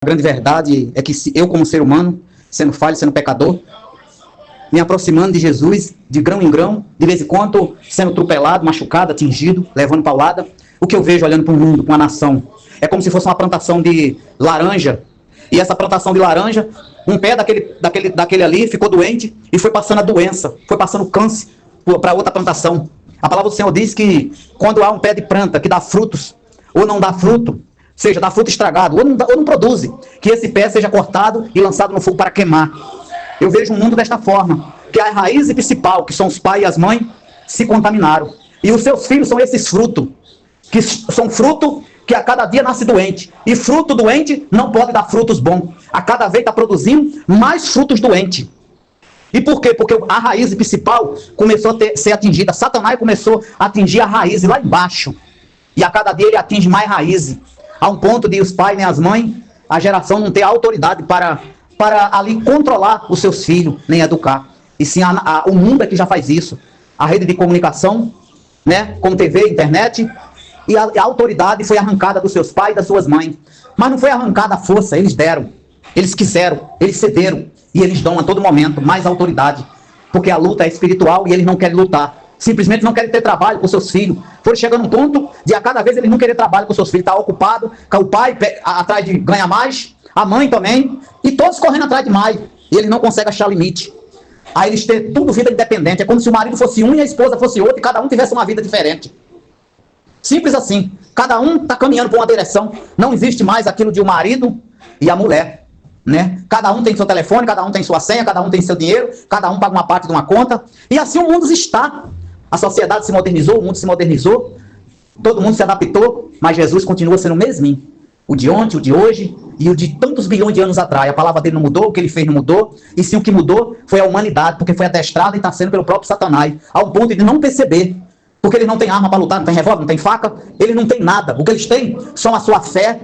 A grande verdade é que se eu, como ser humano, sendo falho, sendo pecador, me aproximando de Jesus, de grão em grão, de vez em quando sendo atropelado, machucado, atingido, levando paulada, o que eu vejo olhando para o mundo, para uma nação, é como se fosse uma plantação de laranja, e essa plantação de laranja, um pé daquele ali ficou doente e foi passando a doença, foi passando o câncer para outra plantação. A palavra do Senhor diz que quando há um pé de planta que dá frutos, ou não dá fruto, seja, dá fruto estragado, ou não produz, que esse pé seja cortado e lançado no fogo para queimar. Eu vejo um mundo desta forma, que a raiz principal, que são os pais e as mães, se contaminaram. E os seus filhos são esses frutos, que são fruto que a cada dia nasce doente. E fruto doente não pode dar frutos bons. A cada vez está produzindo mais frutos doentes. E por quê? Porque a raiz principal começou a ser atingida. Satanás começou a atingir a raiz lá embaixo. E a cada dia ele atinge mais raízes. A um ponto de os pais nem as mães, a geração não ter autoridade para ali controlar os seus filhos, nem educar. E sim, o mundo é que já faz isso. A rede de comunicação, né, como TV, internet, e a autoridade foi arrancada dos seus pais e das suas mães. Mas não foi arrancada a força, eles deram. Eles quiseram, eles cederam. E eles dão a todo momento mais autoridade. Porque a luta é espiritual e eles não querem lutar. Simplesmente não querem ter trabalho com seus filhos. Foram chegando a um ponto de a cada vez eles não querem trabalho com seus filhos. Está ocupado, com o pai atrás de ganhar mais, a mãe também, e todos correndo atrás de mais. E eles não conseguem achar limite. Aí eles têm tudo vida independente. É como se o marido fosse um e a esposa fosse outra, e cada um tivesse uma vida diferente. Simples assim. Cada um está caminhando para uma direção. Não existe mais aquilo de um marido e a mulher, né? Cada um tem seu telefone, cada um tem sua senha, cada um tem seu dinheiro, cada um paga uma parte de uma conta. E assim o mundo está. A sociedade se modernizou, o mundo se modernizou, todo mundo se adaptou, mas Jesus continua sendo o mesminho. O de ontem, o de hoje e o de tantos bilhões de anos atrás. A palavra dele não mudou, o que ele fez não mudou. E sim, o que mudou foi a humanidade, porque foi adestrada e está sendo pelo próprio Satanás, ao ponto de não perceber. Porque eles não têm arma para lutar, não tem revólver, não tem faca, eles não têm nada. O que eles têm são a sua fé,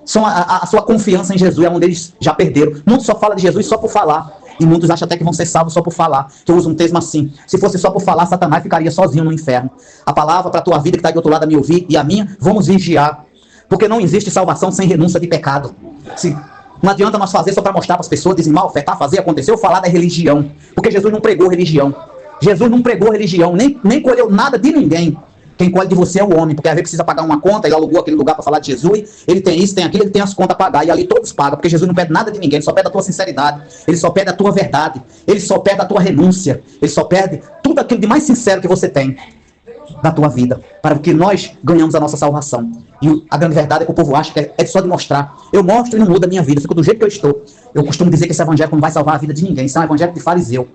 são a sua confiança em Jesus, é onde eles já perderam. Muitos só falam de Jesus só por falar. E muitos acham até que vão ser salvos só por falar. Que eu uso um termo assim. Se fosse só por falar, Satanás ficaria sozinho no inferno. A palavra para a tua vida que está de outro lado a me ouvir e a minha, vamos vigiar. Porque não existe salvação sem renúncia de pecado. Sim. Não adianta nós fazer só para mostrar para as pessoas, dizimar, ofertar, fazer, acontecer, ou falar da religião. Porque Jesus não pregou religião. Jesus não pregou religião, nem colheu nada de ninguém. Quem colhe de você é o homem, porque às vezes precisa pagar uma conta, ele alugou aquele lugar para falar de Jesus, ele tem isso, tem aquilo, ele tem as contas a pagar, e ali todos pagam, porque Jesus não pede nada de ninguém, ele só pede a tua sinceridade, ele só pede a tua verdade, ele só pede a tua renúncia, ele só pede tudo aquilo de mais sincero que você tem da tua vida, para que nós ganhamos a nossa salvação. E a grande verdade é que o povo acha que é só de mostrar. Eu mostro e não muda a minha vida, eu fico do jeito que eu estou. Eu costumo dizer que esse evangelho não vai salvar a vida de ninguém, isso é um evangelho de fariseu.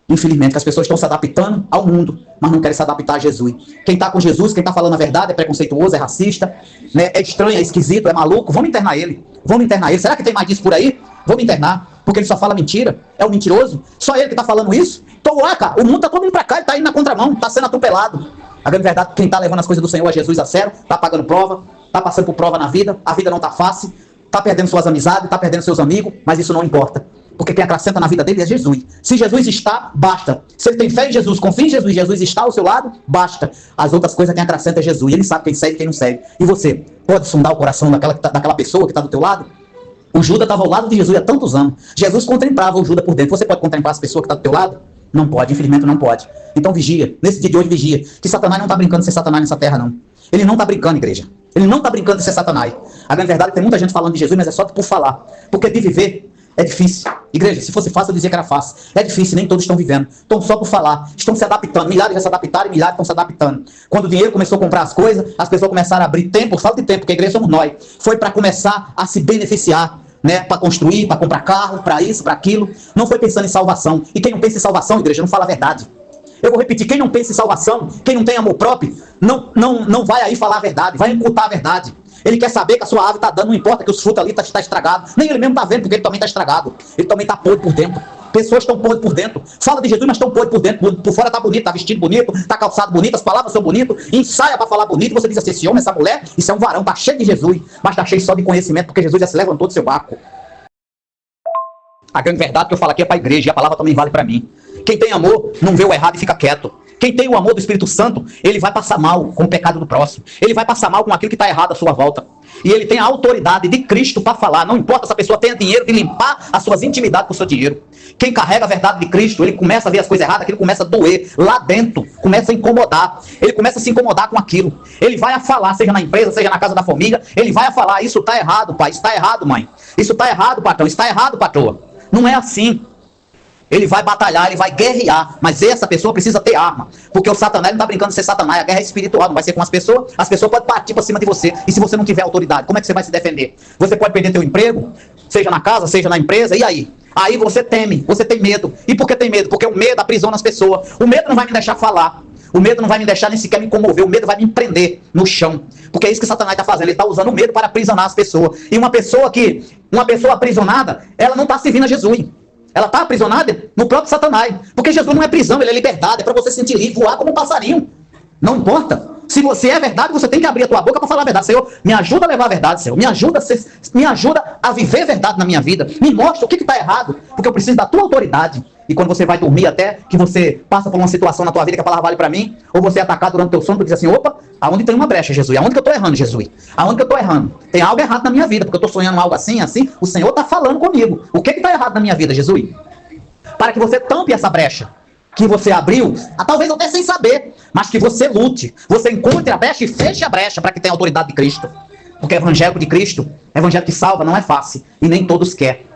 Infelizmente, que as pessoas estão se adaptando ao mundo, mas não querem se adaptar a Jesus. Quem está com Jesus, quem está falando a verdade, é preconceituoso, é racista, né? É estranho, é esquisito, é maluco. Vamos internar ele. Vamos internar ele. Será que tem mais disso por aí? Vamos internar. Porque ele só fala mentira. É um mentiroso. Só ele que está falando isso. Então lá, cara, o mundo está todo indo para cá, ele está indo na contramão, está sendo atropelado. A grande verdade, quem está levando as coisas do Senhor a Jesus a sério, está pagando prova, está passando por prova na vida, a vida não está fácil, está perdendo suas amizades, está perdendo seus amigos, mas isso não importa. Porque quem acrescenta na vida dele é Jesus. Se Jesus está, basta. Se ele tem fé em Jesus, confia em Jesus, Jesus está ao seu lado, basta. As outras coisas quem acrescenta é Jesus. E ele sabe quem segue e quem não segue. E você, pode sondar o coração daquela pessoa que está do teu lado? O Judas estava ao lado de Jesus há tantos anos. Jesus contemplava o Judas por dentro. Você pode contemplar as pessoas que estão do teu lado? Não pode, infelizmente não pode. Então vigia. Nesse dia de hoje, vigia. Que Satanás não está brincando de ser Satanás nessa terra, não. Ele não está brincando, igreja. Ele não está brincando de ser Satanás. A grande verdade é que tem muita gente falando de Jesus, mas é só por falar. Porque de viver é difícil. Igreja, se fosse fácil, eu dizia que era fácil. É difícil, nem todos estão vivendo. Estão só por falar. Estão se adaptando. Milhares já se adaptaram e milhares estão se adaptando. Quando o dinheiro começou a comprar as coisas, as pessoas começaram a abrir tempo, falta de tempo, porque a igreja somos nós. Foi para começar a se beneficiar, né? Para construir, para comprar carro, para isso, para aquilo. Não foi pensando em salvação. E quem não pensa em salvação, igreja, não fala a verdade. Eu vou repetir, quem não pensa em salvação, quem não tem amor próprio, não vai aí falar a verdade, vai imputar a verdade. Ele quer saber que a sua árvore está dando, não importa que os frutos ali estão estragados. Nem ele mesmo está vendo, porque ele também está estragado. Ele também está podre por dentro. Pessoas estão podres por dentro. Fala de Jesus, mas estão podres por dentro. Por fora está bonito, está vestido bonito, está calçado bonito, as palavras são bonitas, ensaia para falar bonito. Você diz assim, esse homem, essa mulher, isso é um varão, está cheio de Jesus, mas está cheio só de conhecimento, porque Jesus já se levantou do seu barco. A grande verdade que eu falo aqui é para a igreja, e a palavra também vale para mim. Quem tem amor, não vê o errado e fica quieto. Quem tem o amor do Espírito Santo, ele vai passar mal com o pecado do próximo. Ele vai passar mal com aquilo que está errado à sua volta. E ele tem a autoridade de Cristo para falar. Não importa se a pessoa tenha dinheiro de limpar as suas intimidades com o seu dinheiro. Quem carrega a verdade de Cristo, ele começa a ver as coisas erradas, aquilo começa a doer lá dentro, começa a incomodar. Ele começa a se incomodar com aquilo. Ele vai a falar, seja na empresa, seja na casa da família, ele vai a falar, isso está errado, pai, isso está errado, mãe. Isso está errado, patrão, isso está errado, patroa. Não é assim. Ele vai batalhar, ele vai guerrear, mas essa pessoa precisa ter arma, porque o Satanás não está brincando de ser Satanás, a guerra é espiritual, não vai ser com as pessoas podem partir para cima de você, e se você não tiver autoridade, como é que você vai se defender? Você pode perder seu emprego, seja na casa, seja na empresa, e aí? Aí você teme, você tem medo. E por que tem medo? Porque o medo aprisiona as pessoas. O medo não vai me deixar falar, o medo não vai me deixar nem sequer me comover, o medo vai me prender no chão, porque é isso que Satanás está fazendo, ele está usando o medo para aprisionar as pessoas. E uma pessoa aprisionada, ela não está servindo a Jesus. Ela está aprisionada no próprio Satanás. Porque Jesus não é prisão, ele é liberdade. É para você sentir livre, voar como um passarinho. Não importa. Se você é verdade, você tem que abrir a tua boca para falar a verdade. Senhor, me ajuda a levar a verdade, Senhor. Me ajuda a viver a verdade na minha vida. Me mostra o que está errado. Porque eu preciso da tua autoridade. E quando você vai dormir, até que você passa por uma situação na tua vida que a palavra vale para mim, ou você é atacado durante o teu sono, tu diz assim, opa, aonde tem uma brecha, Jesus? Aonde que eu estou errando, Jesus? Aonde que eu estou errando? Tem algo errado na minha vida, porque eu estou sonhando algo assim, o Senhor está falando comigo. O que está errado na minha vida, Jesus? Para que você tampe essa brecha que você abriu, talvez até sem saber, mas que você lute, você encontre a brecha e feche a brecha para que tenha a autoridade de Cristo. Porque o evangelho de Cristo, evangelho que salva, não é fácil, e nem todos querem.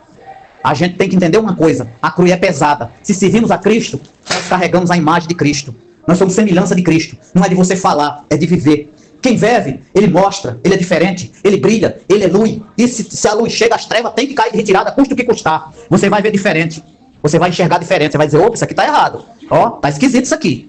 A gente tem que entender uma coisa, a cruz é pesada. Se servimos a Cristo, nós carregamos a imagem de Cristo. Nós somos semelhança de Cristo. Não é de você falar, é de viver. Quem vive, ele mostra, ele é diferente, ele brilha, ele é luz. E se a luz chega, as trevas tem que cair de retirada, custa o que custar. Você vai ver diferente. Você vai enxergar diferente, você vai dizer, opa, isso aqui tá errado. Ó, tá esquisito isso aqui.